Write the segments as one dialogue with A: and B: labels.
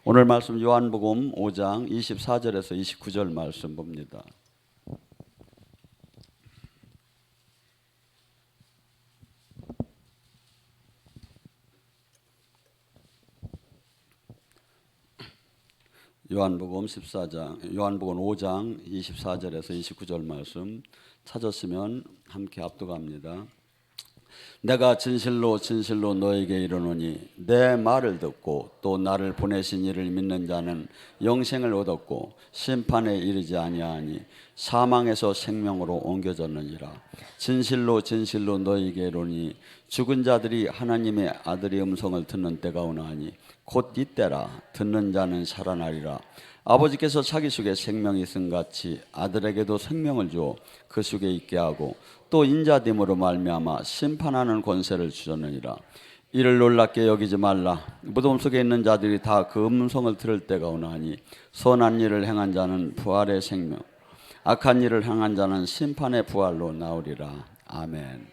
A: 오늘 말씀 요한복음 5장 24절에서 29절 말씀 봅니다. 요한복음 5장 24절에서 29절 말씀 찾았으면 함께 압독합니다. 내가 진실로 진실로 너에게 이르노니 내 말을 듣고 또 나를 보내신 이를 믿는 자는 영생을 얻었고 심판에 이르지 아니하니 사망에서 생명으로 옮겨졌느니라. 진실로 진실로 너에게 이르노니 죽은 자들이 하나님의 아들의 음성을 듣는 때가 오나니 곧 이때라. 듣는 자는 살아나리라. 아버지께서 자기 속에 생명이 있음 같이 아들에게도 생명을 주어 그 속에 있게 하고 또 인자됨으로 말미암아 심판하는 권세를 주셨느니라. 이를 놀랍게 여기지 말라. 무덤 속에 있는 자들이 다 그 음성을 들을 때가 오나니 선한 일을 행한 자는 부활의 생명, 악한 일을 행한 자는 심판의 부활로 나오리라. 아멘.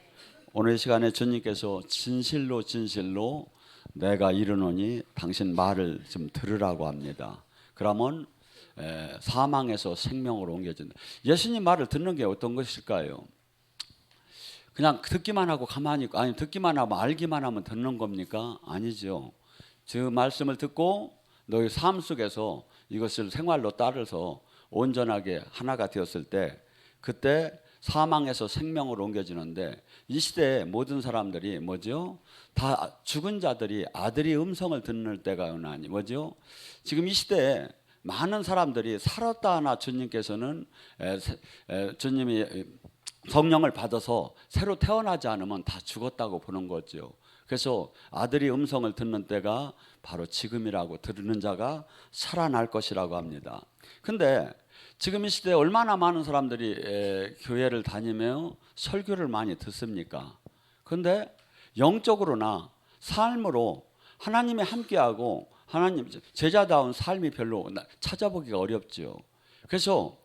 A: 오늘 이 시간에 주님께서 진실로 진실로 내가 이르노니 당신 말을 좀 들으라고 합니다. 그러면 사망에서 생명으로 옮겨진다. 예수님 말을 듣는 게 어떤 것일까요? 그냥 듣기만 하고 가만히 있고, 아니 듣기만 하고 알기만 하면 듣는 겁니까? 아니죠. 그 말씀을 듣고 너희 삶 속에서 이것을 생활로 따라서 온전하게 하나가 되었을 때 그때 사망에서 생명으로 옮겨지는데, 이 시대에 모든 사람들이 뭐죠? 다 죽은 자들이 아들의 음성을 듣는 때가 오나니 뭐죠? 지금 이 시대에 많은 사람들이 살았다 하나 주님께서는 주님이 성령을 받아서 새로 태어나지 않으면 다 죽었다고 보는 거죠. 그래서 아들이 음성을 듣는 때가 바로 지금이라고, 들은 자가 살아날 것이라고 합니다. 근데 지금 이 시대에 얼마나 많은 사람들이 교회를 다니며 설교를 많이 듣습니까? 근데 영적으로나 삶으로 하나님이 함께하고 하나님 제자다운 삶이 별로 찾아보기가 어렵죠. 그래서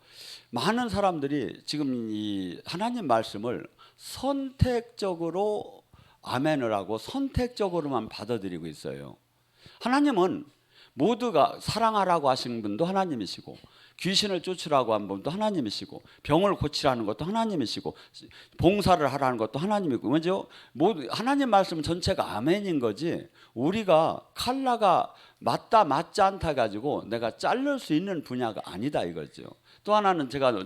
A: 많은 사람들이 지금 이 하나님 말씀을 선택적으로 아멘을 하고 선택적으로만 받아들이고 있어요. 하나님은 모두가 사랑하라고 하신 분도 하나님이시고, 귀신을 쫓으라고 한 분도 하나님이시고, 병을 고치라는 것도 하나님이시고, 봉사를 하라는 것도 하나님이고, 뭐죠? 모두 하나님 말씀 전체가 아멘인 거지, 우리가 칼라가 맞다 맞지 않다 가지고 내가 자를 수 있는 분야가 아니다 이거죠. 또 하나는 제가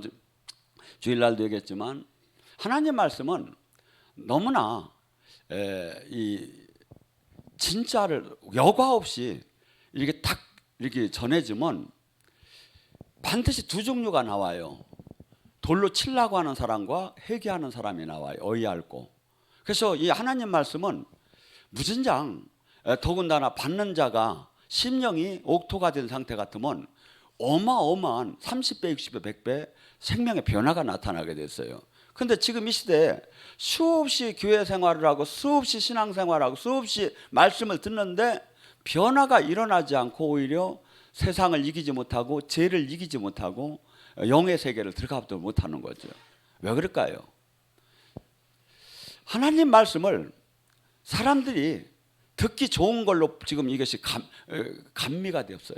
A: 주일날도 얘기했지만, 하나님 말씀은 너무나 이 진짜를 여과 없이 이렇게 딱 이렇게 전해지면 반드시 두 종류가 나와요. 돌로 치려고 하는 사람과 회개하는 사람이 나와요. 어이없고. 그래서 이 하나님 말씀은 무진장, 더군다나 받는 자가 심령이 옥토가 된 상태 같으면 어마어마한 30배, 60배, 100배 생명의 변화가 나타나게 됐어요. 근데 지금 이 시대에 수없이 교회 생활을 하고 수없이 신앙 생활을 하고 수없이 말씀을 듣는데 변화가 일어나지 않고 오히려 세상을 이기지 못하고 죄를 이기지 못하고 영의 세계를 들어가도 못하는 거죠. 왜 그럴까요? 하나님 말씀을 사람들이 듣기 좋은 걸로 지금 이것이 감미가 되었어요.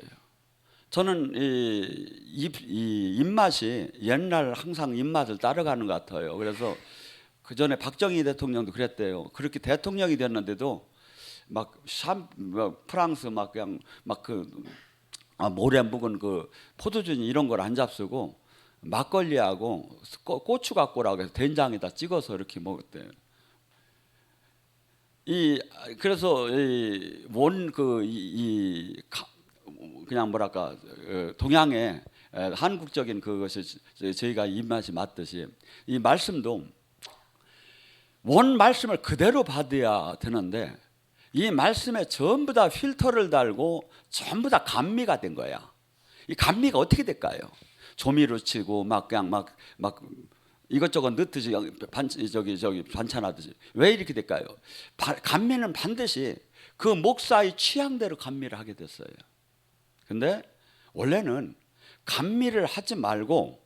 A: 저는 이 입맛이 옛날 항상 입맛을 따라가는 것 같아요. 그래서 그 전에 박정희 대통령도 그랬대요. 그렇게 대통령이 됐는데도 막 프랑스 막 그냥 모래 묵은 그 포도주니 이런 걸 안 잡수고 막걸리하고 고추 갖고 오라고 해서 된장에다 찍어서 이렇게 먹었대요. 그래서 그냥 뭐랄까 동양의 한국적인 그것이 저희가 입맛이 맞듯이 이 말씀도 원 말씀을 그대로 받아야 되는데, 이 말씀에 전부 다 필터를 달고 전부 다 감미가 된 거야. 이 감미가 어떻게 될까요? 조미료 치고 막 그냥 막 이것저것 넣듯이 반찬하듯이. 왜 이렇게 될까요? 감미는 반드시 그 목사의 취향대로 감미를 하게 됐어요. 근데 원래는 감미를 하지 말고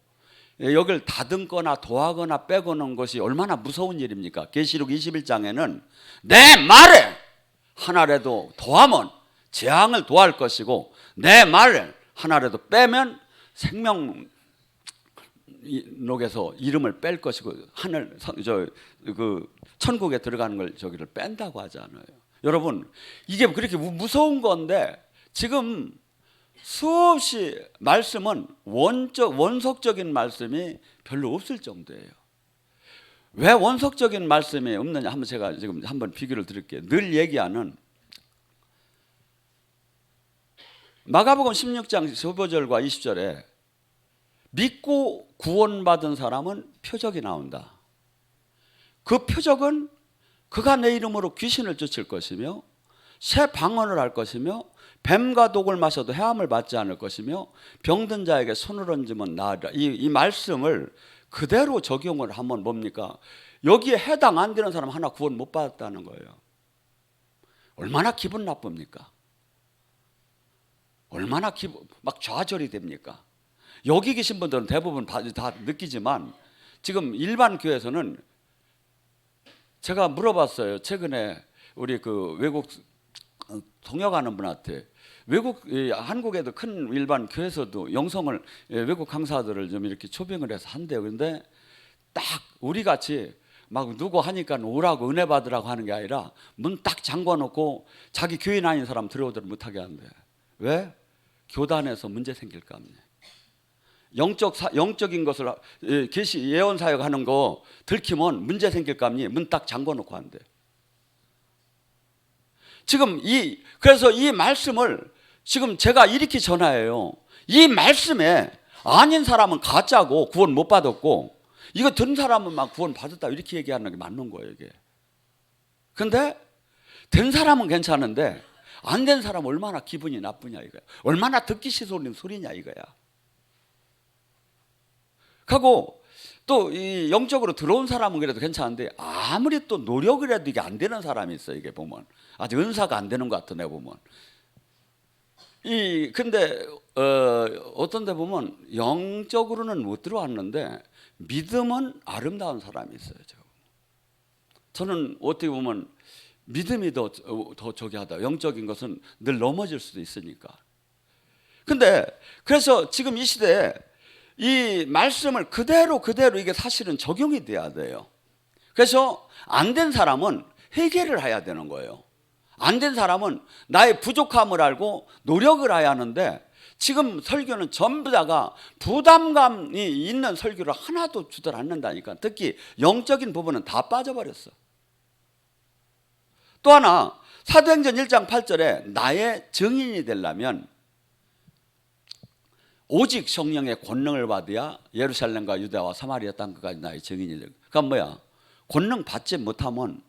A: 여기를 다듬거나 더하거나 빼고는 것이 얼마나 무서운 일입니까? 계시록 21장에는 내 말에 하나라도 더하면 재앙을 도할 것이고 내 말 하나라도 빼면 생명록에서 이름을 뺄 것이고 하늘 그 천국에 들어가는 걸 저기를 뺀다고 하잖아요. 여러분 이게 그렇게 무서운 건데 지금 수없이 말씀은 원석적인 말씀이 별로 없을 정도예요. 왜 원석적인 말씀이 없느냐 한번 제가 지금 한번 비교를 드릴게요. 늘 얘기하는 마가복음 16장 15절과 20절에 믿고 구원받은 사람은 표적이 나온다. 그 표적은 그가 내 이름으로 귀신을 쫓을 것이며 새 방언을 할 것이며 뱀과 독을 마셔도 해함을 받지 않을 것이며 병든 자에게 손을 얹으면 나으리라. 이 말씀을 그대로 적용을 하면 뭡니까? 여기에 해당 안 되는 사람 하나 구원 못 받았다는 거예요. 얼마나 기분 나쁩니까? 얼마나 막 좌절이 됩니까? 여기 계신 분들은 대부분 다 느끼지만 지금 일반 교회에서는 제가 물어봤어요. 최근에 우리 그 외국 통역하는 분한테 한국에도 큰 일반 교회에서도 영성을 외국 강사들을 좀 이렇게 초빙을 해서 한대요. 그런데 딱 우리 같이 막 누구 하니까 오라고 은혜 받으라고 하는 게 아니라 문 딱 잠궈놓고 자기 교인 아닌 사람 들어오도록 못하게 한대. 왜? 교단에서 문제 생길까 합니. 영적인 것을 계시 예언 사역하는 거 들키면 문제 생길까 합니. 문 딱 잠궈놓고 한대. 지금 그래서 이 말씀을 지금 제가 이렇게 전하예요. 이 말씀에 아닌 사람은 가짜고 구원 못 받았고 이거 든 사람은 막 구원 받았다 이렇게 얘기하는 게 맞는 거예요 이게. 근데 된 사람은 괜찮은데 안 된 사람은 얼마나 기분이 나쁘냐 이거야. 얼마나 듣기 싫은 소리냐 이거야. 하고 또 이 영적으로 들어온 사람은 그래도 괜찮은데 아무리 또 노력을 해도 이게 안 되는 사람이 있어요. 이게 보면 아직 은사가 안 되는 것 같아 내 보면. 근데 어떤 데 보면 영적으로는 못 들어왔는데 믿음은 아름다운 사람이 있어요. 저는 어떻게 보면 믿음이 더 저기 하다. 영적인 것은 늘 넘어질 수도 있으니까. 근데 그래서 지금 이 시대에 이 말씀을 그대로 이게 사실은 적용이 돼야 돼요. 그래서 안 된 사람은 회개를 해야 되는 거예요. 안 된 사람은 나의 부족함을 알고 노력을 해야 하는데 지금 설교는 전부 다가 부담감이 있는 설교를 하나도 주들 않는다니까. 특히 영적인 부분은 다 빠져버렸어. 또 하나 사도행전 1장 8절에 나의 증인이 되려면 오직 성령의 권능을 받아야 예루살렘과 유대와 사마리아 땅끝까지 나의 증인이 되고. 그러니까 뭐야? 권능 받지 못하면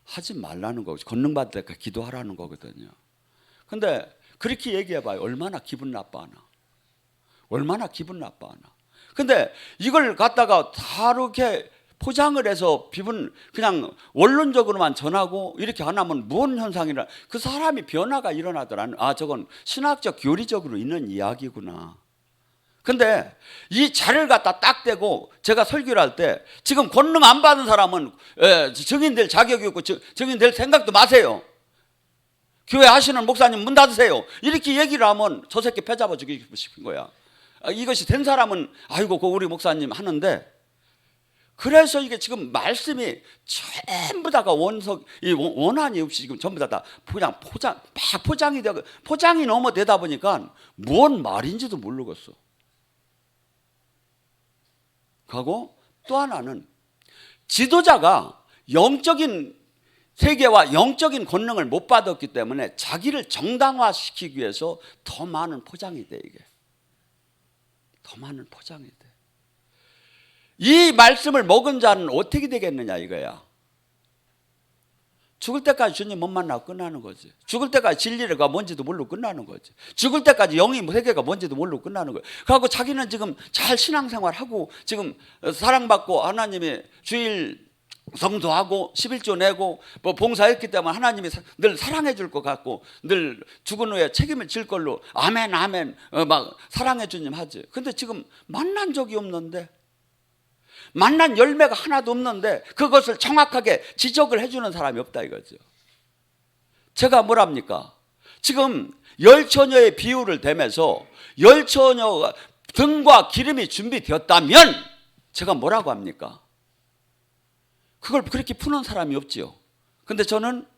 A: 하지 말라는 거죠. 권능 받을 때까지 기도하라는 거거든요. 근데 그렇게 얘기해봐요. 얼마나 기분 나빠하나. 얼마나 기분 나빠하나. 근데 이걸 갖다가 다르게 포장을 해서 그냥 원론적으로만 전하고 이렇게 안 하면 무슨 현상이라 그 사람이 변화가 일어나더라. 저건 신학적 교리적으로 있는 이야기구나. 근데 이 자를 갖다 딱 대고 제가 설교를 할 때 지금 권능 안 받은 사람은 증인될 자격이 없고 증인될 생각도 마세요. 교회 하시는 목사님 문 닫으세요. 이렇게 얘기를 하면 저 새끼 패잡아 죽이고 싶은 거야. 이것이 된 사람은 아이고 그 우리 목사님 하는데 그래서 이게 지금 말씀이 전부 다가 원한이 없이 지금 전부 다 포장이 되고 포장이 너무 되다 보니까 뭔 말인지도 모르겠어. 하고 또 하나는 지도자가 영적인 세계와 영적인 권능을 못 받았기 때문에 자기를 정당화시키기 위해서 더 많은 포장이 돼. 이게 더 많은 포장이 돼. 이 말씀을 먹은 자는 어떻게 되겠느냐 이거야. 죽을 때까지 주님 못 만나고 끝나는 거지. 죽을 때까지 진리가 뭔지도 모르고 끝나는 거지. 죽을 때까지 영이 세계가 뭔지도 모르고 끝나는 거예요. 그래갖고 자기는 지금 잘 신앙생활하고 지금 사랑받고 하나님의 주일 성도하고 11조 내고 뭐 봉사했기 때문에 하나님이 늘 사랑해 줄 것 같고 늘 죽은 후에 책임을 질 걸로 아멘 막 사랑해 주님 하지. 근데 지금 만난 적이 없는데 만난 열매가 하나도 없는데 그것을 정확하게 지적을 해주는 사람이 없다 이거죠. 제가 뭐랍니까? 지금 열처녀의 비유를 대면서 열처녀가 등과 기름이 준비되었다면 제가 뭐라고 합니까? 그걸 그렇게 푸는 사람이 없지요. 근데 저는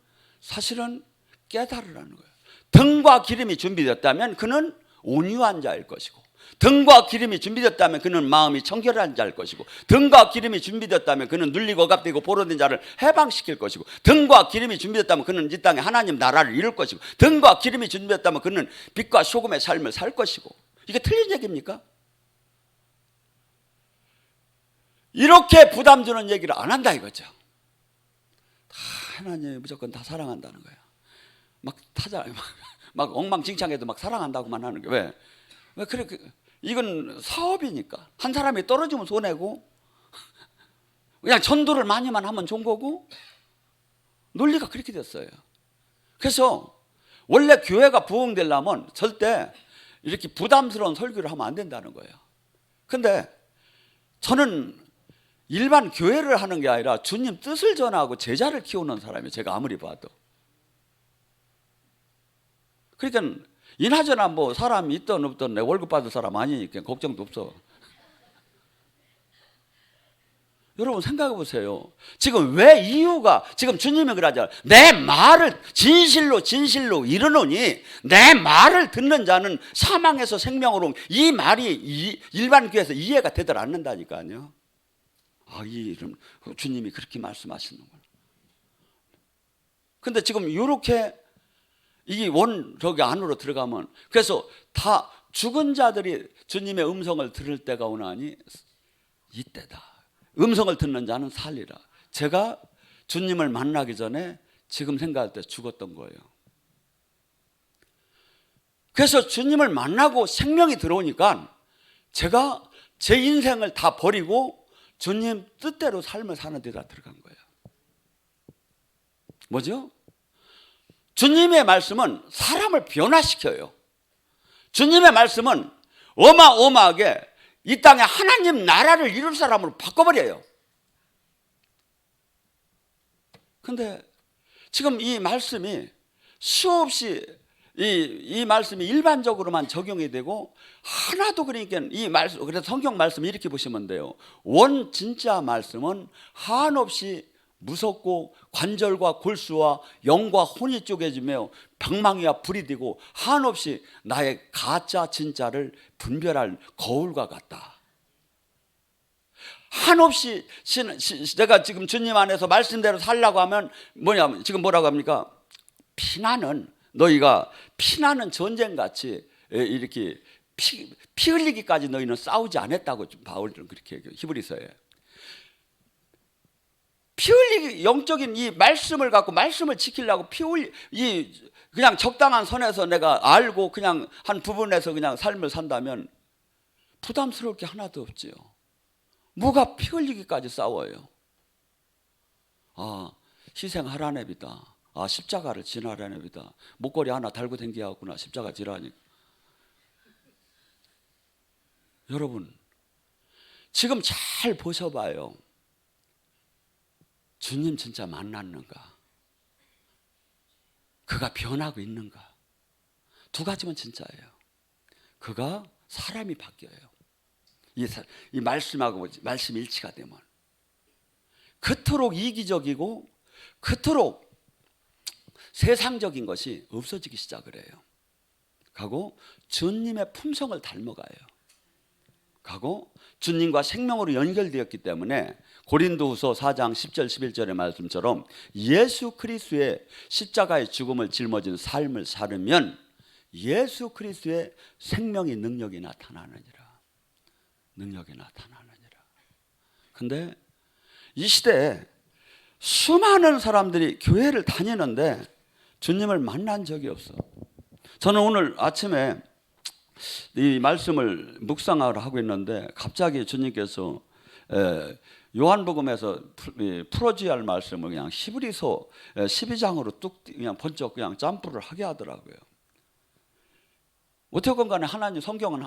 A: 사실은 깨달으라는 거예요. 등과 기름이 준비되었다면 그는 온유한 자일 것이고, 등과 기름이 준비되었다면 그는 마음이 청결한 자일 것이고, 등과 기름이 준비되었다면 그는 눌리고 억압되고 포로된 자를 해방시킬 것이고, 등과 기름이 준비되었다면 그는 이 땅에 하나님 나라를 이룰 것이고, 등과 기름이 준비되었다면 그는 빛과 소금의 삶을 살 것이고. 이게 틀린 얘기입니까? 이렇게 부담 주는 얘기를 안 한다 이거죠. 다 하나님 무조건 다 사랑한다는 거야. 막 막 엉망진창해도 막 사랑한다고만 하는 게 왜? 왜 그래? 이건 사업이니까 한 사람이 떨어지면 손해고, 그냥 전도를 많이만 하면 좋은 거고, 논리가 그렇게 됐어요. 그래서 원래 교회가 부흥되려면 절대 이렇게 부담스러운 설교를 하면 안 된다는 거예요. 근데 저는 일반 교회를 하는 게 아니라 주님 뜻을 전하고 제자를 키우는 사람이에요. 제가 아무리 봐도. 그러니까 이나저나 뭐 사람이 있든 없든 내 월급 받을 사람 아니니까 걱정도 없어. 여러분 생각해 보세요. 지금 왜 이유가, 지금 주님이 그러잖아요. 내 말을 진실로 이르노니 내 말을 듣는 자는 사망에서 생명으로, 이 말이 일반 교회에서 이해가 되들 않는다니까요. 주님이 그렇게 말씀하시는구나. 근데 지금 이렇게 이 저기 안으로 들어가면, 그래서 다 죽은 자들이 주님의 음성을 들을 때가 오나니 이때다. 음성을 듣는 자는 살리라. 제가 주님을 만나기 전에 지금 생각할 때 죽었던 거예요. 그래서 주님을 만나고 생명이 들어오니까 제가 제 인생을 다 버리고 주님 뜻대로 삶을 사는 데다 들어간 거예요. 뭐죠? 주님의 말씀은 사람을 변화시켜요. 주님의 말씀은 어마어마하게 이 땅에 하나님 나라를 이룰 사람으로 바꿔버려요. 근데 지금 이 말씀이 수없이 이 말씀이 일반적으로만 적용이 되고, 하나도, 그러니까 이 말씀, 그래서 성경 말씀 이렇게 보시면 돼요. 원 진짜 말씀은 한없이 무섭고 관절과 골수와 영과 혼이 쪼개지며 방망이와 불이 되고 한없이 나의 가짜 진짜를 분별할 거울과 같다. 한없이 내가 지금 주님 안에서 말씀대로 살려고 하면 뭐냐면, 지금 뭐라고 합니까? 너희가 피나는 전쟁같이 이렇게 피 흘리기까지 너희는 싸우지 않았다고 바울은 그렇게 히브리서에. 피 흘리기, 영적인 이 말씀을 갖고 말씀을 지키려고 그냥 적당한 선에서 내가 알고 그냥 한 부분에서 그냥 삶을 산다면 부담스러울 게 하나도 없지요. 뭐가 피 흘리기까지 싸워요? 희생하라neb이다. 십자가를 지나라neb이다. 목걸이 하나 달고 댕겨야겠구나. 십자가 지라니까. 여러분, 지금 잘 보셔봐요. 주님 진짜 만났는가? 그가 변하고 있는가? 두 가지면 진짜예요. 그가 사람이 바뀌어요. 이 말씀하고 말씀 일치가 되면 그토록 이기적이고 그토록 세상적인 것이 없어지기 시작을 해요. 가고 주님의 품성을 닮아가요. 가고 주님과 생명으로 연결되었기 때문에 고린도후서 4장 10절 11절의 말씀처럼 예수 그리스도의 십자가의 죽음을 짊어진 삶을 살으면 예수 그리스도의 생명의 능력이 나타나느니라. 능력이 나타나느니라. 근데 이 시대에 수많은 사람들이 교회를 다니는데 주님을 만난 적이 없어. 저는 오늘 아침에 이 말씀을 묵상을 하고 있는데 갑자기 주님께서 요한복음에서 풀어줘야 할 말씀을 그냥 히브리서 12장으로 뚝 그냥 번쩍 그냥 점프를 하게 하더라고요. 어떻건 간에 하나님 성경은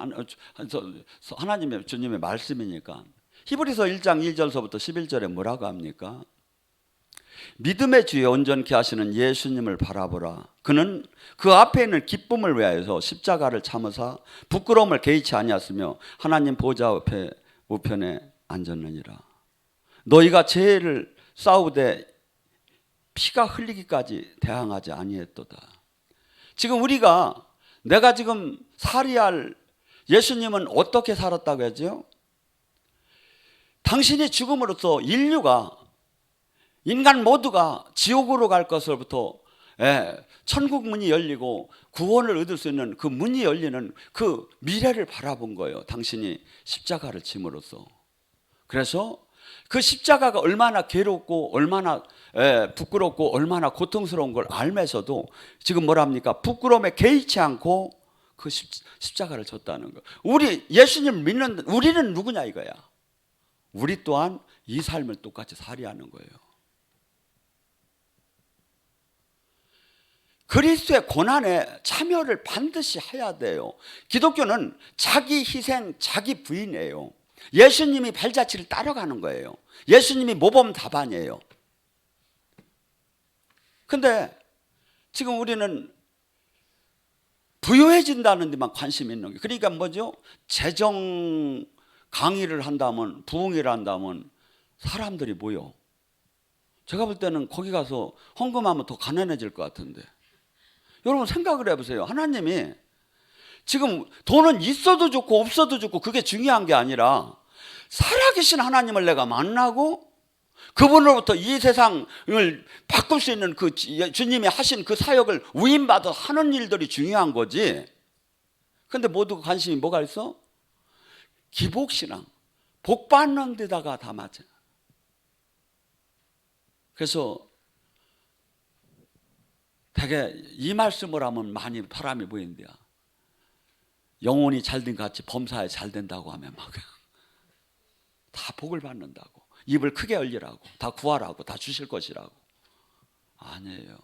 A: 하나님의 주님의 말씀이니까. 히브리서 1장 1절서부터 11절에 뭐라고 합니까? 믿음의 주에 온전케 하시는 예수님을 바라보라. 그는 그 앞에 있는 기쁨을 위하여서 십자가를 참으사 부끄러움을 개의치 아니하였으며 하나님 보좌 앞에 우편에 앉았느니라. 너희가 죄를 싸우되 피가 흘리기까지 대항하지 아니했도다. 지금 내가 지금 살이할 예수님은 어떻게 살았다고 하죠? 당신의 죽음으로써 인간 모두가 지옥으로 갈 것으로부터 천국 문이 열리고 구원을 얻을 수 있는 그 문이 열리는 그 미래를 바라본 거예요. 당신이 십자가를 짐으로써. 그래서 그 십자가가 얼마나 괴롭고 얼마나 부끄럽고 얼마나 고통스러운 걸 알면서도 지금 뭐랍니까? 부끄러움에 개의치 않고 그 십자가를 졌다는 거. 예수님을 믿는 우리는 누구냐 이거야. 우리 또한 이 삶을 똑같이 살이하는 거예요. 그리스도의 고난에 참여를 반드시 해야 돼요. 기독교는 자기 희생, 자기 부인이에요. 예수님이 발자취를 따라가는 거예요. 예수님이 모범 답안이에요. 근데 지금 우리는 부유해진다는 데만 관심이 있는 거예요. 그러니까 뭐죠? 재정 강의를 한다면, 부흥회를 한다면 사람들이 모여. 제가 볼 때는 거기 가서 헌금하면 더 가난해질 것 같은데. 여러분 생각을 해보세요. 하나님이 지금 돈은 있어도 좋고 없어도 좋고 그게 중요한 게 아니라 살아계신 하나님을 내가 만나고 그분으로부터 이 세상을 바꿀 수 있는 그 주님이 하신 그 사역을 위임받아 하는 일들이 중요한 거지. 근데 모두 관심이 뭐가 있어? 기복신앙, 복 받는 데다가 다 맞아. 그래서 되게 이 말씀을 하면 많이 바람이 보이는데요. 영혼이 잘된 같이 범사에 잘 된다고 하면 막 다 복을 받는다고, 입을 크게 열리라고, 다 구하라고, 다 주실 것이라고. 아니에요.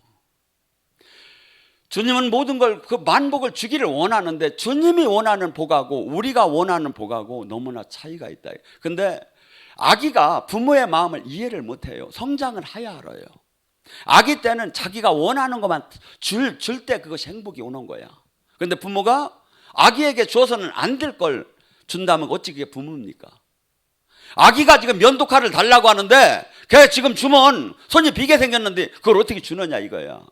A: 주님은 모든 걸 그 만복을 주기를 원하는데 주님이 원하는 복하고 우리가 원하는 복하고 너무나 차이가 있다. 근데 아기가 부모의 마음을 이해를 못해요. 성장을 해야 알아요. 아기 때는 자기가 원하는 것만 줄 때 그것이 행복이 오는 거야. 그런데 부모가 아기에게 줘서는 안 될 걸 준다면 어찌 그게 부모입니까? 아기가 지금 면도칼을 달라고 하는데 걔 지금 주면 손이 비게 생겼는데 그걸 어떻게 주느냐 이거야.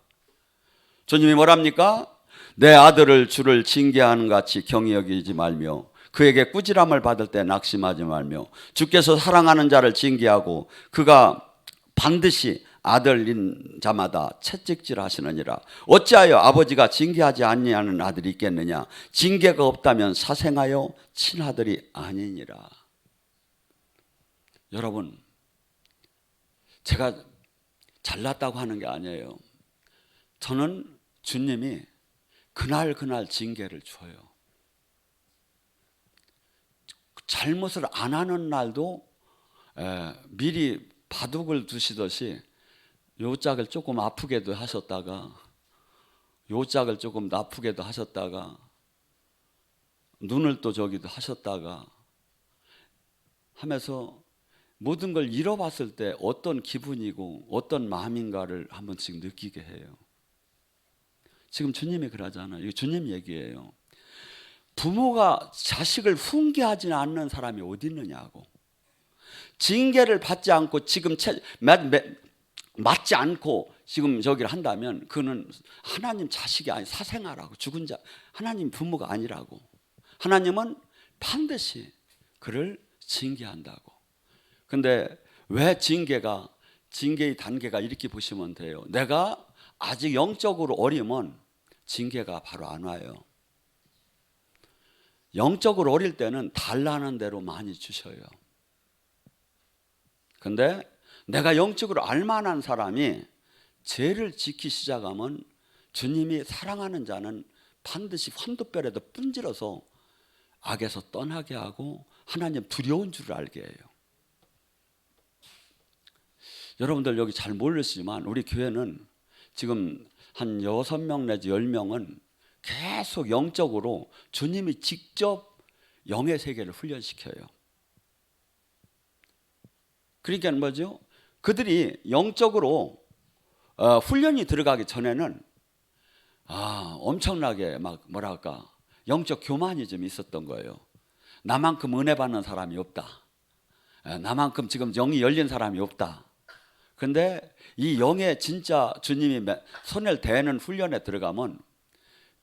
A: 주님이 뭐랍니까? 내 아들을 주를 징계하는 같이 경히 여기지 말며 그에게 꾸지람을 받을 때 낙심하지 말며 주께서 사랑하는 자를 징계하고 그가 반드시 아들인 자마다 채찍질 하시느니라. 어찌하여 아버지가 징계하지 아니하는 아들이 있겠느냐? 징계가 없다면 사생하여 친아들이 아니니라. 여러분, 제가 잘났다고 하는 게 아니에요. 저는 주님이 그날 징계를 줘요. 잘못을 안 하는 날도 미리 바둑을 두시듯이 요 짝을 조금 아프게도 하셨다가 요 짝을 조금 나쁘게도 하셨다가 눈을 또 저기도 하셨다가 하면서 모든 걸 잃어봤을 때 어떤 기분이고 어떤 마음인가를 한 번씩 느끼게 해요. 지금 주님이 그러잖아요. 이거 주님 얘기예요. 부모가 자식을 훈계하지 않는 사람이 어디 있느냐고. 징계를 받지 않고 지금 맞지 않고 지금 저기를 한다면 그는 하나님 자식이 아니 사생아라고. 죽은 자 하나님 부모가 아니라고. 하나님은 반드시 그를 징계한다고. 근데 왜 징계의 단계가 이렇게 보시면 돼요. 내가 아직 영적으로 어리면 징계가 바로 안 와요. 영적으로 어릴 때는 달라는 대로 많이 주셔요. 근데 내가 영적으로 알만한 사람이 죄를 지키기 시작하면 주님이 사랑하는 자는 반드시 환도뼈라도 분질러서 악에서 떠나게 하고 하나님 두려운 줄을 알게 해요. 여러분들 여기 잘 모르시지만 우리 교회는 지금 한 6명 내지 10명은 계속 영적으로 주님이 직접 영의 세계를 훈련시켜요. 그러니까 뭐죠? 그들이 영적으로 훈련이 들어가기 전에는 엄청나게 막 뭐랄까 영적 교만이 좀 있었던 거예요. 나만큼 은혜 받는 사람이 없다. 나만큼 지금 영이 열린 사람이 없다. 근데 이 영의 진짜 주님이 손을 대는 훈련에 들어가면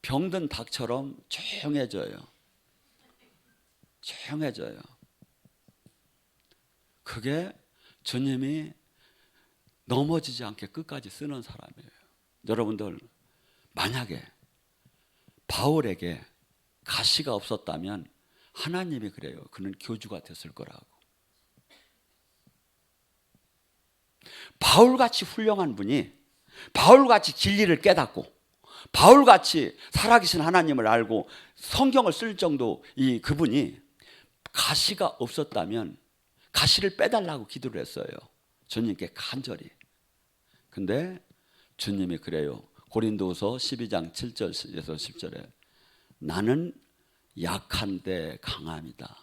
A: 병든 닭처럼 조용해져요. 조용해져요. 그게 주님이 넘어지지 않게 끝까지 쓰는 사람이에요. 여러분들 만약에 바울에게 가시가 없었다면 하나님이 그래요. 그는 교주가 됐을 거라고. 바울같이 훌륭한 분이 바울같이 진리를 깨닫고 바울같이 살아계신 하나님을 알고 성경을 쓸 정도 이 그분이 가시가 없었다면 가시를 빼달라고 기도를 했어요. 주님께 간절히. 근데 주님이 그래요. 고린도후서 12장 7절에서 10절에 나는 약한데 강함이다.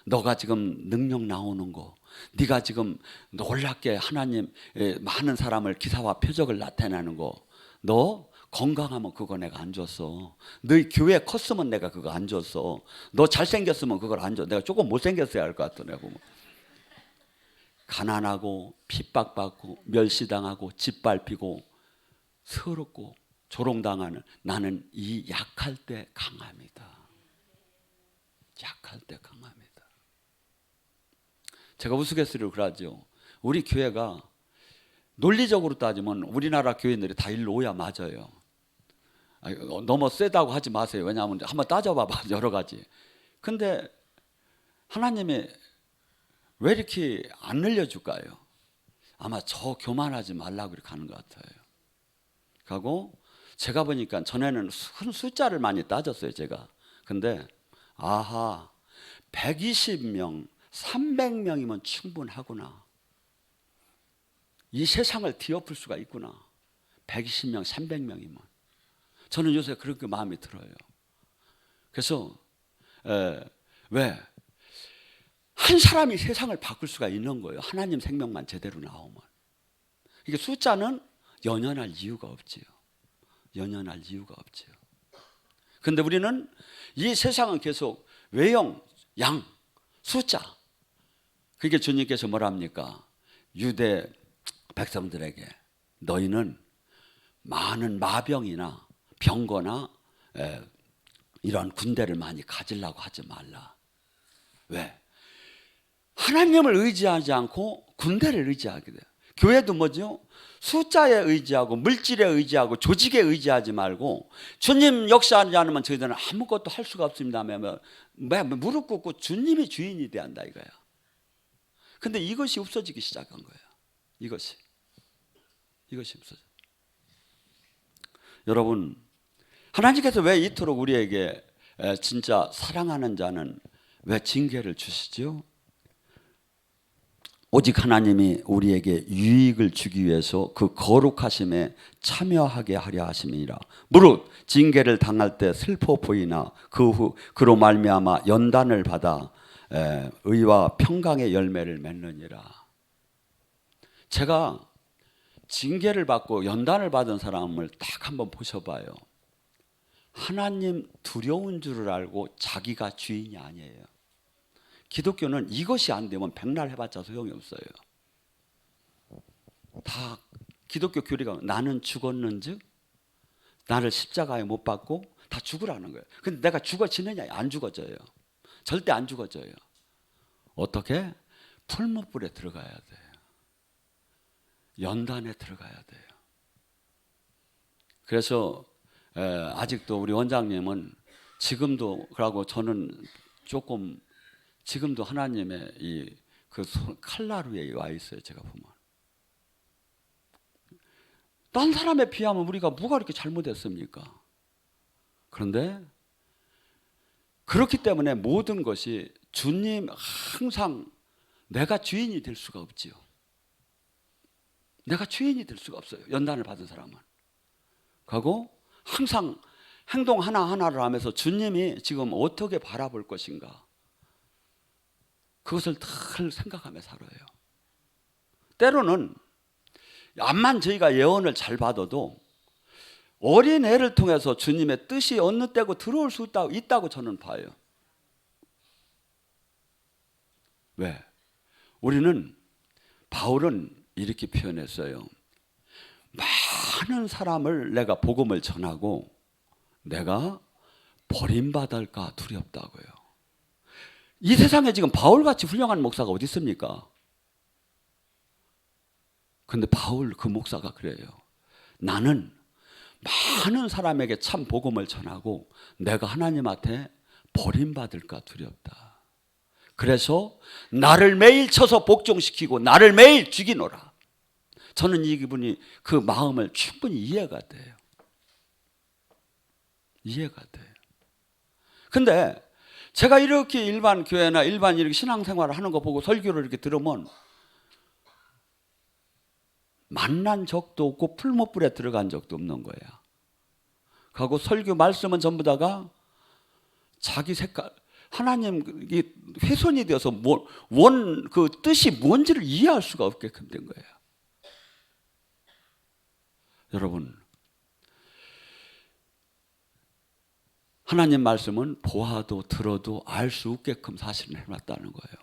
A: 너가 지금 능력 나오는 거, 네가 지금 놀랍게 하나님 많은 사람을 기사와 표적을 나타내는 거, 너 건강하면 그거 내가 안 줬어. 너희 교회 컸으면 내가 그거 안 줬어. 너 잘생겼으면 그걸 안 줘. 내가 조금 못생겼어야 할 것 같아. 내가 보면 가난하고 핍박받고 멸시당하고 짓밟히고 서럽고 조롱당하는 나는 이 약할 때 강합니다. 약할 때 강합니다. 제가 우스갯소리로 그러죠. 우리 교회가 논리적으로 따지면 우리나라 교인들이 다 일로 오야 맞아요. 너무 세다고 하지 마세요. 왜냐하면 한번 따져봐봐 여러 가지. 근데 하나님이 왜 이렇게 안 늘려줄까요? 아마 저 교만하지 말라고 이렇게 하는 것 같아요. 하고 제가 보니까 전에는 큰 숫자를 많이 따졌어요. 제가. 근데 120명 300명이면 충분하구나. 이 세상을 뒤엎을 수가 있구나. 120명 300명이면 저는 요새 그렇게 마음이 들어요. 그래서 왜? 한 사람이 세상을 바꿀 수가 있는 거예요. 하나님 생명만 제대로 나오면. 이게 숫자는 연연할 이유가 없지요. 연연할 이유가 없지요. 근데 우리는 이 세상은 계속 외형, 양, 숫자. 그게 주님께서 뭐랍니까? 유대 백성들에게 너희는 많은 마병이나 병거나 이런 군대를 많이 가지려고 하지 말라. 왜? 하나님을 의지하지 않고 군대를 의지하게 돼요. 교회도 뭐죠? 숫자에 의지하고 물질에 의지하고 조직에 의지하지 말고 주님 역사하지 않으면 저희들은 아무것도 할 수가 없습니다. 무릎 꿇고 주님이 주인이 돼야 한다 이거야. 근데 이것이 없어지기 시작한 거예요. 이것이 없어져. 여러분, 하나님께서 왜 이토록 우리에게 진짜 사랑하는 자는 왜 징계를 주시죠? 오직 하나님이 우리에게 유익을 주기 위해서 그 거룩하심에 참여하게 하려 하심이니라. 무릇 징계를 당할 때 슬퍼 보이나 그 후 그로 말미암아 연단을 받아 의와 평강의 열매를 맺느니라. 제가 징계를 받고 연단을 받은 사람을 딱 한번 보셔봐요. 하나님 두려운 줄을 알고 자기가 주인이 아니에요. 기독교는 이것이 안 되면 백날 해봤자 소용이 없어요. 다 기독교 교리가 나는 죽었는즉 나를 십자가에 못 박고 다 죽으라는 거예요. 근데 내가 죽어지느냐? 안 죽어져요. 절대 안 죽어져요. 어떻게? 풀무불에 들어가야 돼요. 연단에 들어가야 돼요. 그래서 아직도 우리 원장님은 지금도 그러고 저는 조금 지금도 하나님의 이 그 칼날 위에 와 있어요. 제가 보면 딴 사람에 비하면 우리가 뭐가 이렇게 잘못했습니까? 그런데 그렇기 때문에 모든 것이 주님 항상 내가 주인이 될 수가 없지요. 내가 주인이 될 수가 없어요. 연단을 받은 사람은. 그리고 항상 행동 하나하나를 하면서 주님이 지금 어떻게 바라볼 것인가 그것을 늘 생각하며 살아요. 때로는 암만 저희가 예언을 잘 받아도 어린 애를 통해서 주님의 뜻이 어느 때고 들어올 수 있다고 저는 봐요. 왜? 우리는 바울은 이렇게 표현했어요. 많은 사람을 내가 복음을 전하고 내가 버림받을까 두렵다고요. 이 세상에 지금 바울같이 훌륭한 목사가 어디 있습니까? 근데 바울 그 목사가 그래요. 나는 많은 사람에게 참 복음을 전하고 내가 하나님한테 버림받을까 두렵다. 그래서 나를 매일 쳐서 복종시키고 나를 매일 죽이노라. 저는 이 기분이 그 마음을 충분히 이해가 돼요. 이해가 돼요. 근데 제가 이렇게 일반 교회나 일반 이렇게 신앙생활을 하는 거 보고 설교를 이렇게 들으면 만난 적도 없고 풀무불에 들어간 적도 없는 거야. 그리고 설교 말씀은 전부 다가 자기 색깔, 하나님이 훼손이 되어서 그 뜻이 뭔지를 이해할 수가 없게끔 된 거예요. 여러분, 하나님 말씀은 보아도 들어도 알 수 없게끔 사실을 해놨다는 거예요.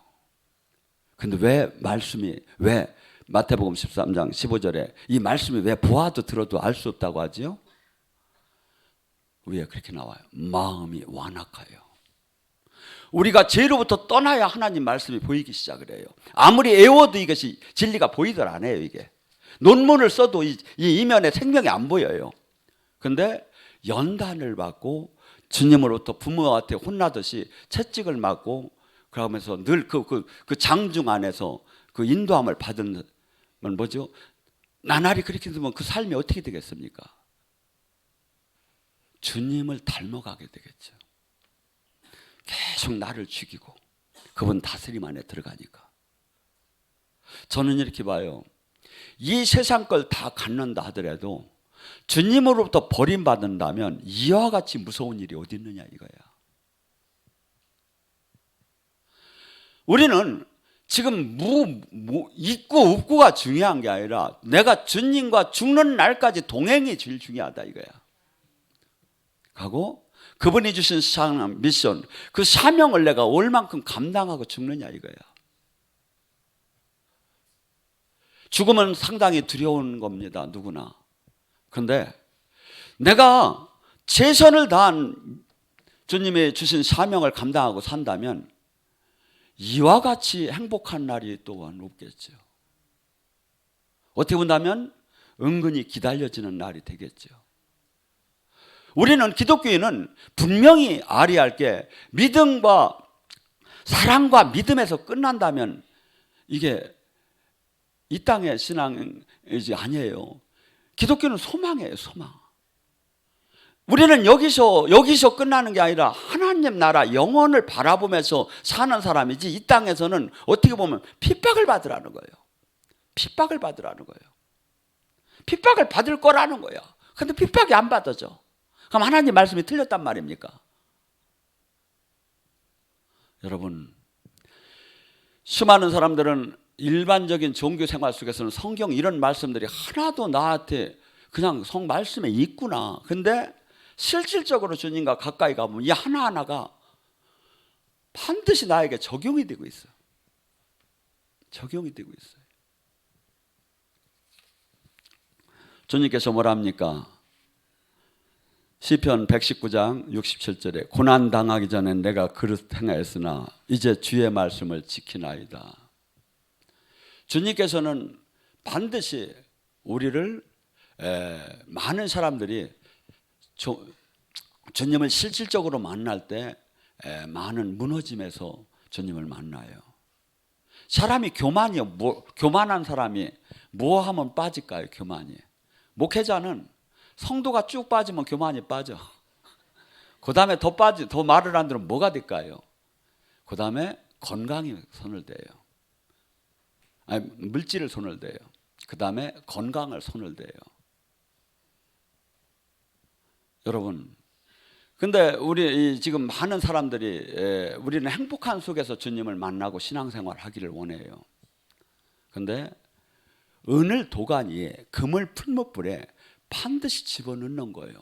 A: 근데 왜 마태복음 13장 15절에 이 말씀이 왜 보아도 들어도 알 수 없다고 하지요? 위에 그렇게 나와요. 마음이 완악하여. 우리가 죄로부터 떠나야 하나님 말씀이 보이기 시작을 해요. 아무리 애워도 이것이 진리가 보이들 안 해요. 이게 논문을 써도 이 이면에 생명이 안 보여요. 근데 연단을 받고 주님으로부터 부모한테 혼나듯이 채찍을 맞고 그러면서 늘 그 장중 안에서 그 인도함을 받은 건 뭐죠? 나날이 그렇게 되면 그 삶이 어떻게 되겠습니까? 주님을 닮아가게 되겠죠. 계속 나를 죽이고 그분 다스림 안에 들어가니까. 저는 이렇게 봐요. 이 세상 걸 다 갖는다 하더라도 주님으로부터 버림받는다면 이와 같이 무서운 일이 어디 있느냐 이거야. 우리는 지금 있고 없고가 중요한 게 아니라 내가 주님과 죽는 날까지 동행이 제일 중요하다 이거야. 하고 그분이 주신 미션, 그 사명을 내가 얼만큼 감당하고 죽느냐 이거야. 죽음은 상당히 두려운 겁니다. 누구나. 그런데 내가 최선을 다한 주님의 주신 사명을 감당하고 산다면 이와 같이 행복한 날이 또한 없겠죠. 어떻게 본다면 은근히 기다려지는 날이 되겠죠. 우리는 기독교인은 분명히 알아야 할 게 믿음과 사랑과 믿음에서 끝난다면 이게 이 땅의 신앙이지 아니에요. 기독교는 소망이에요. 소망. 우리는 여기서 끝나는 게 아니라 하나님 나라 영원을 바라보면서 사는 사람이지 이 땅에서는 어떻게 보면 핍박을 받으라는 거예요. 핍박을 받으라는 거예요. 핍박을 받을 거라는 거예요. 근데 핍박이 안 받아져. 그럼 하나님 말씀이 틀렸단 말입니까? 여러분, 수많은 사람들은 일반적인 종교 생활 속에서는 성경 이런 말씀들이 하나도 나한테 그냥 성 말씀에 있구나. 근데 실질적으로 주님과 가까이 가면 이 하나하나가 반드시 나에게 적용이 되고 있어요. 적용이 되고 있어요. 주님께서 뭐라 합니까? 시편 119장 67절에 고난당하기 전에 내가 그릇 행하였으나 이제 주의 말씀을 지키나이다. 주님께서는 반드시 우리를 많은 사람들이 주님을 실질적으로 만날 때 많은 무너짐에서 주님을 만나요. 사람이 교만한 사람이 뭐 하면 빠질까요? 교만이. 목회자는 성도가 쭉 빠지면 교만이 빠져. 그 다음에 더 말을 안 들으면 뭐가 될까요? 그 다음에 건강이 손을 대요. 아니, 물질을 손을 대요. 그 다음에 건강을 손을 대요. 여러분, 근데 우리 지금 많은 사람들이 우리는 행복한 속에서 주님을 만나고 신앙생활 하기를 원해요. 근데 은을 도가니에 금을 풀무불에 반드시 집어넣는 거예요.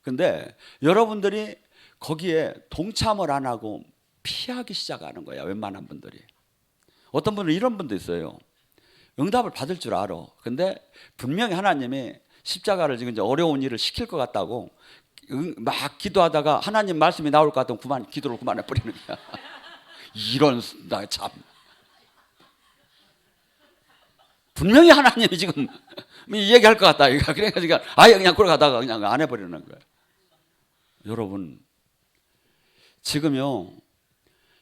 A: 근데 여러분들이 거기에 동참을 안 하고 피하기 시작하는 거야. 웬만한 분들이. 어떤 분은 이런 분도 있어요. 응답을 받을 줄 알아. 근데 분명히 하나님이 십자가를 지금 이제 어려운 일을 시킬 것 같다고 막 기도하다가 하나님 말씀이 나올 것 같으면 기도를 그만해 버리는 거야. 이런, 나 참. 분명히 하나님이 지금 얘기할 것 같다. 그래가지고 아예 그냥 걸어가다가 그냥 안 해버리는 거예요. 여러분, 지금요,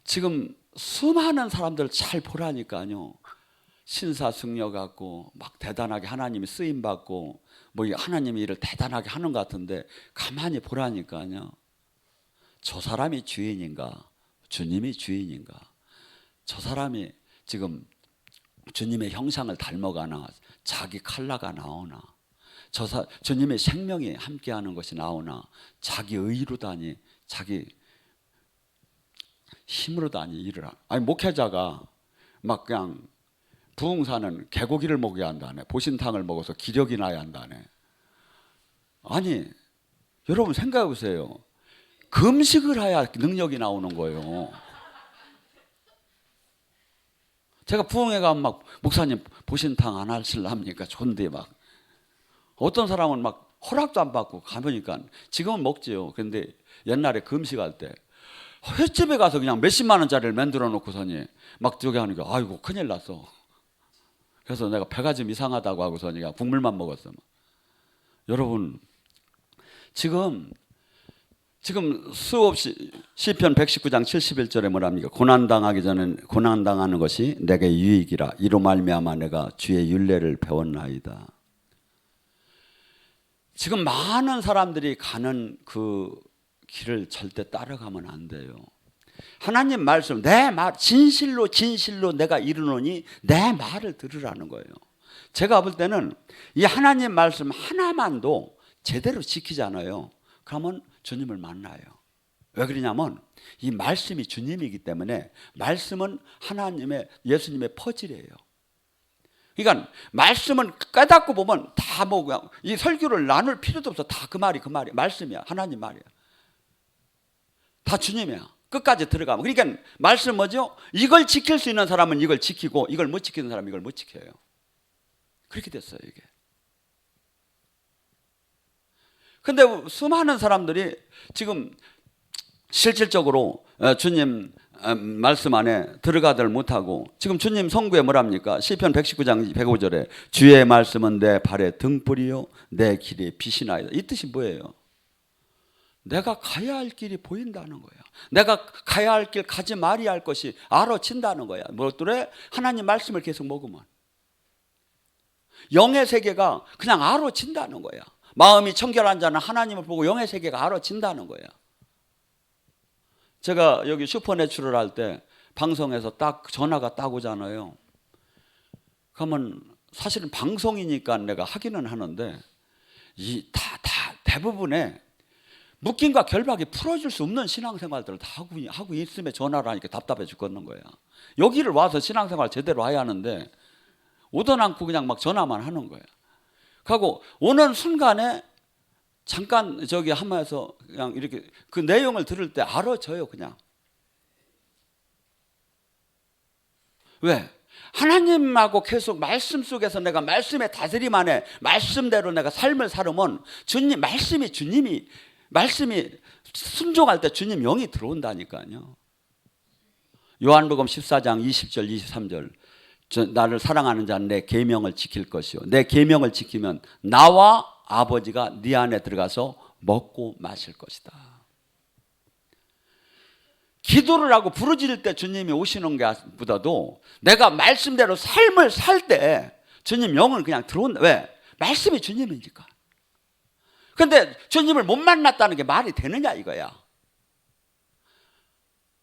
A: 지금 수많은 사람들 잘 보라니까요. 신사숙녀 같고 막 대단하게 하나님이 쓰임 받고 뭐 하나님이 일을 대단하게 하는 것 같은데 가만히 보라니까요. 저 사람이 주인인가? 주님이 주인인가? 저 사람이 지금 주님의 형상을 닮아가나? 자기 컬러가 나오나? 주님의 생명이 함께하는 것이 나오나? 자기 의로다니, 자기 힘으로다니 일을 하나? 아니 목회자가 막 그냥 부흥사는 개고기를 먹여야 한다네. 보신탕을 먹어서 기력이 나야 한다네. 아니 여러분 생각해 보세요. 금식을 해야 능력이 나오는 거예요. 제가 부흥회 가면 막 목사님 보신탕 안 하실랍니까? 좋은데 막 어떤 사람은 막 허락도 안 받고 가보니까 지금은 먹지요. 근데 옛날에 금식할 때 횟집에 가서 그냥 몇십만 원짜리를 만들어 놓고서니 막 저기 하니까 아이고 큰일 났어. 그래서 내가 배가 좀 이상하다고 하고서 내가 국물만 먹었어. 여러분 지금 수없이 시편 119장 71절에 뭐랍니까? 고난당하기 전에 고난당하는 것이 내게 유익이라 이로 말미암아 내가 주의 율례를 배웠나이다. 지금 많은 사람들이 가는 그 길을 절대 따라가면 안 돼요. 하나님 말씀 내 말 진실로 내가 이르노니 내 말을 들으라는 거예요. 제가 볼 때는 이 하나님 말씀 하나만도 제대로 지키잖아요. 그러면 주님을 만나요. 왜 그러냐면 이 말씀이 주님이기 때문에 말씀은 예수님의 퍼즐이에요. 그러니까 말씀은 깨닫고 보면 다 뭐 그냥 이 설교를 나눌 필요도 없어. 다 그 말이 말씀이야. 하나님 말이야. 다 주님이야. 끝까지 들어가면. 그러니까 말씀 뭐죠? 이걸 지킬 수 있는 사람은 이걸 지키고 이걸 못 지키는 사람은 이걸 못 지켜요. 그렇게 됐어요 이게. 근데 수많은 사람들이 지금 실질적으로 주님 말씀 안에 들어가들 못하고 지금 주님 성구에 뭐랍니까? 시편 119장 105절에 주의 말씀은 내 발의 등불이요 내 길의 빛이나이다. 이 뜻이 뭐예요? 내가 가야 할 길이 보인다는 거야. 내가 가야 할 길 가지 말아야 할 것이 알아진다는 거야. 뭐더래? 하나님 말씀을 계속 먹으면 영의 세계가 그냥 알아진다는 거야. 마음이 청결한 자는 하나님을 보고 영의 세계가 알아진다는 거야. 제가 여기 슈퍼내추럴 할 때 방송에서 딱 전화가 딱 오잖아요. 그러면 사실은 방송이니까 내가 하기는 하는데 대부분의 묶임과 결박이 풀어줄 수 없는 신앙생활들을 다 하고 있음에 전화를 하니까 답답해 죽겠는 거야. 여기를 와서 신앙생활 제대로 해야 하는데 오던 않고 그냥 막 전화만 하는 거야. 그리고 오는 순간에 잠깐 저기 하면서 그냥 이렇게 그 내용을 들을 때 알아져요 그냥. 왜? 하나님하고 계속 말씀 속에서 내가 말씀의 다스림 안에 말씀대로 내가 삶을 살으면 말씀이 순종할 때 주님 영이 들어온다니까요. 요한복음 14장 20절 23절 나를 사랑하는 자는 내 계명을 지킬 것이요 내 계명을 지키면 나와 아버지가 네 안에 들어가서 먹고 마실 것이다. 기도를 하고 부르짖을 때 주님이 오시는 것보다도 내가 말씀대로 삶을 살 때 주님 영은 그냥 들어온다. 왜? 말씀이 주님이니까. 근데 주님을 못 만났다는 게 말이 되느냐 이거야.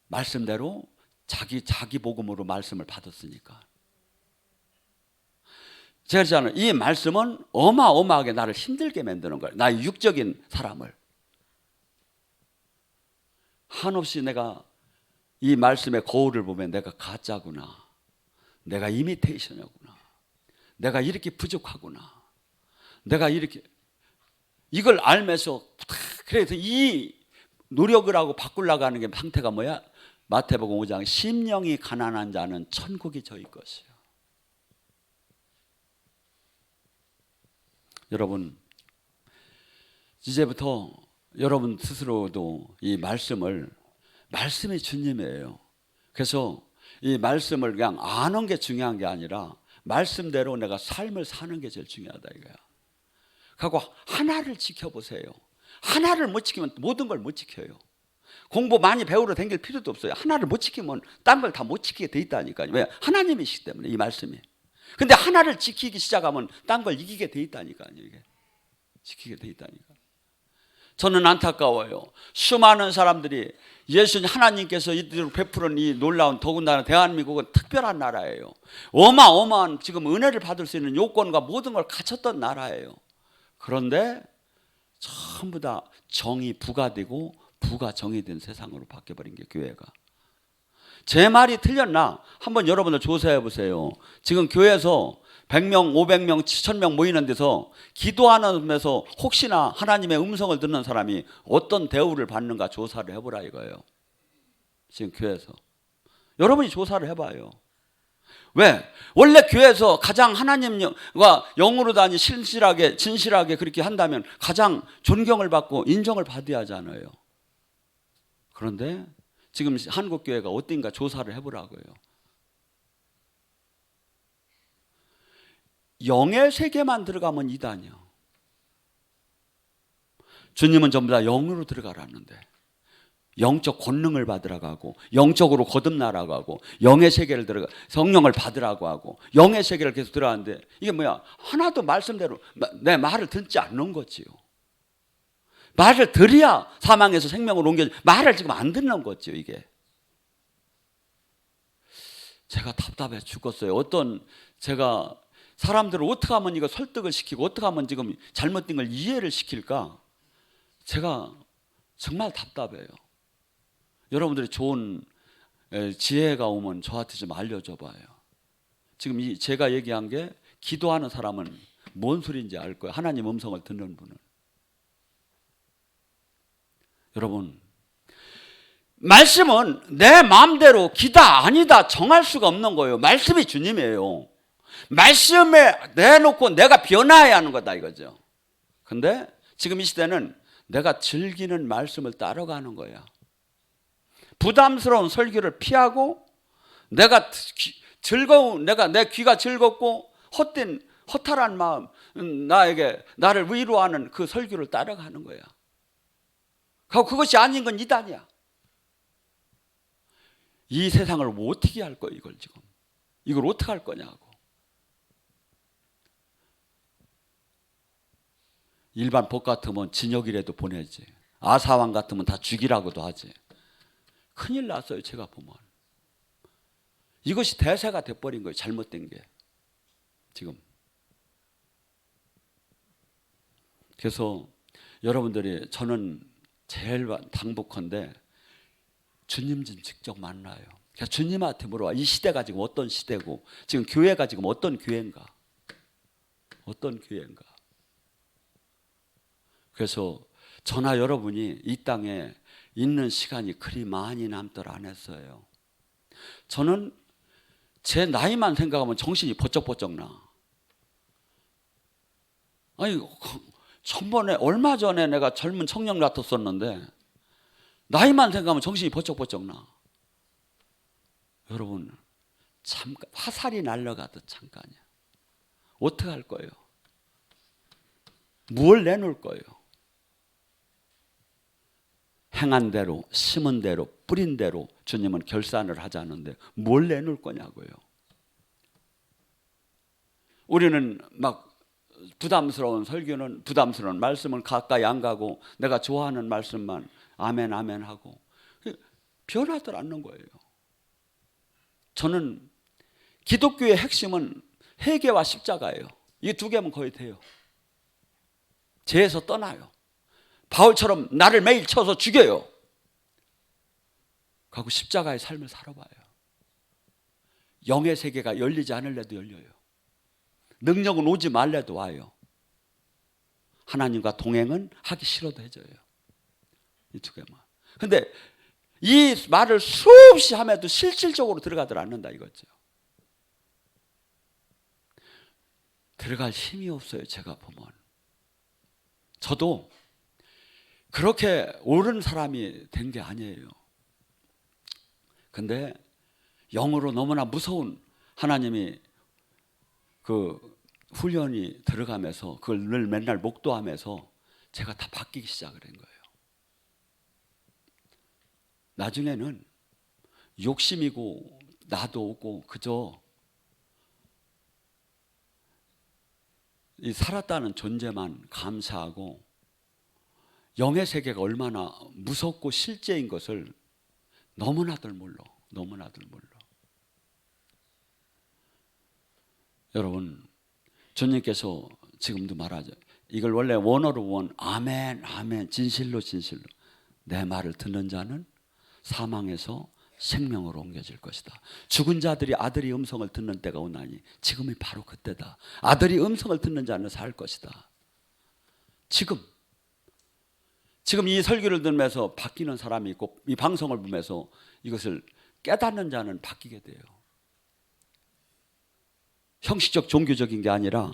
A: 말씀대로 자기 복음으로 말씀을 받았으니까. 제가 그랬잖아요. 이 말씀은 어마어마하게 나를 힘들게 만드는 거예요. 나의 육적인 사람을. 한없이 내가 이 말씀의 거울을 보면 내가 가짜구나. 내가 이미테이션이구나. 내가 이렇게 부족하구나. 내가 이렇게 이걸 알면서 그래서 이 노력을 하고 바꾸려고 하는 게 상태가 뭐야? 마태복음 5장 심령이 가난한 자는 천국이 저희 것이요. 여러분 이제부터 여러분 스스로도 이 말씀이 주님이에요. 그래서 이 말씀을 그냥 아는 게 중요한 게 아니라 말씀대로 내가 삶을 사는 게 제일 중요하다 이거야. 하고 하나를 지켜보세요. 하나를 못 지키면 모든 걸 못 지켜요. 공부 많이 배우러 다닐 필요도 없어요. 하나를 못 지키면 딴 걸 다 못 지키게 돼 있다니까요. 왜? 하나님이시기 때문에 이 말씀이. 근데 하나를 지키기 시작하면 딴 걸 이기게 돼 있다니까요. 이게 지키게 돼 있다니까. 저는 안타까워요. 수많은 사람들이 예수님 하나님께서 이들을 베푸는 이 놀라운 더군다나 대한민국은 특별한 나라예요. 어마어마한 지금 은혜를 받을 수 있는 요건과 모든 걸 갖췄던 나라예요. 그런데 전부 다 정이 부가 정이 된 세상으로 바뀌어버린 게 교회가. 제 말이 틀렸나? 한번 여러분들 조사해 보세요. 지금 교회에서 100명, 500명, 1000명 모이는 데서 기도하는 데서 혹시나 하나님의 음성을 듣는 사람이 어떤 대우를 받는가 조사를 해보라 이거예요. 지금 교회에서. 여러분이 조사를 해봐요. 왜? 원래 교회에서 가장 하나님과 영으로 다니 진실하게 그렇게 한다면 가장 존경을 받고 인정을 받아야 하잖아요. 그런데 지금 한국교회가 어딘가 조사를 해보라고요. 영의 세계만 들어가면 이단이요. 주님은 전부 다 영으로 들어가라는데 영적 권능을 받으라고 하고 영적으로 거듭나라고 하고 영의 세계를 들어가 성령을 받으라고 하고 영의 세계를 계속 들어가는데 이게 뭐야? 하나도 말씀대로 내 말을 듣지 않는 거지요. 말을 들어야 사망에서 생명으로 옮겨져. 말을 지금 안 듣는 거지요. 이게 제가 답답해 죽겠어요. 제가 사람들을 어떻게 하면 이거 설득을 시키고 어떻게 하면 지금 잘못된 걸 이해를 시킬까? 제가 정말 답답해요. 여러분들이 좋은 지혜가 오면 저한테 좀 알려줘 봐요. 지금 제가 얘기한 게 기도하는 사람은 뭔 소리인지 알 거예요. 하나님 음성을 듣는 분은. 여러분 말씀은 내 마음대로 기다 아니다 정할 수가 없는 거예요. 말씀이 주님이에요. 말씀에 내놓고 내가 변화해야 하는 거다 이거죠. 근데 지금 이 시대는 내가 즐기는 말씀을 따라가는 거야. 부담스러운 설교를 피하고 내가 내 귀가 즐겁고 허탈한 마음 나를 위로하는 그 설교를 따라가는 거야. 그것이 아닌 건 이단이야. 이 세상을 어떻게 할 거야 이걸 지금. 이걸 어떻게 할 거냐고. 일반 법 같으면 징역이라도 보내지. 아사왕 같으면 다 죽이라고도 하지. 큰일 났어요 제가 보면. 이것이 대세가 돼버린 거예요. 잘못된 게 지금. 그래서 여러분들이 저는 제일 당부컨대 주님 좀 직접 만나요. 그러니까 주님한테 물어봐. 이 시대가 지금 어떤 시대고 지금 교회가 지금 어떤 교회인가. 그래서 저나 여러분이 이 땅에 있는 시간이 그리 많이 남들 안 했어요. 저는 제 나이만 생각하면 정신이 번쩍번쩍 나. 아니 얼마 전에 내가 젊은 청년 같았었는데 나이만 생각하면 정신이 번쩍번쩍 나. 여러분 잠깐 화살이 날아가듯 잠깐이야. 어떻게 할 거예요? 뭘 내놓을 거예요? 행한 대로, 심은 대로, 뿌린 대로 주님은 결산을 하자는데 뭘 내놓을 거냐고요. 우리는 막 부담스러운 설교는 부담스러운 말씀은 가까이 안 가고 내가 좋아하는 말씀만 아멘 아멘 하고 변하들 않는 거예요. 저는 기독교의 핵심은 회개와 십자가예요. 이 두 개면 거의 돼요. 죄에서 떠나요. 바울처럼 나를 매일 쳐서 죽여요. 그리고 십자가의 삶을 살아봐요. 영의 세계가 열리지 않을래도 열려요. 능력은 오지 말래도 와요. 하나님과 동행은 하기 싫어도 해줘요. 이 두 개만. 근데 이 말을 수없이 하면도 실질적으로 들어가들 않는다 이거죠. 들어갈 힘이 없어요. 제가 보면. 저도 그렇게 옳은 사람이 된 게 아니에요. 근데 영으로 너무나 무서운 하나님이 그 훈련이 들어가면서 그걸 늘 맨날 목도하면서 제가 다 바뀌기 시작을 한 거예요. 나중에는 욕심이고 나도 없고 그저 이 살았다는 존재만 감사하고 영의 세계가 얼마나 무섭고 실제인 것을 너무나들 몰라. 여러분, 주님께서 지금도 말하죠. 이걸 원래 원어로 원 아멘 아멘 진실로 내 말을 듣는 자는 사망에서 생명으로 옮겨질 것이다. 죽은 자들이 아들의 음성을 듣는 때가 오나니 지금이 바로 그때다. 아들이 음성을 듣는 자는 살 것이다. 지금 이 설교를 들으면서 바뀌는 사람이 있고 이 방송을 보면서 이것을 깨닫는 자는 바뀌게 돼요. 형식적 종교적인 게 아니라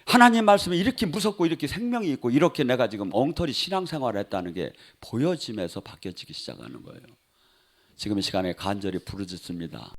A: 하나님 말씀이 이렇게 무섭고 이렇게 생명이 있고 이렇게 내가 지금 엉터리 신앙생활을 했다는 게 보여지면서 바뀌어지기 시작하는 거예요. 지금 이 시간에 간절히 부르짖습니다.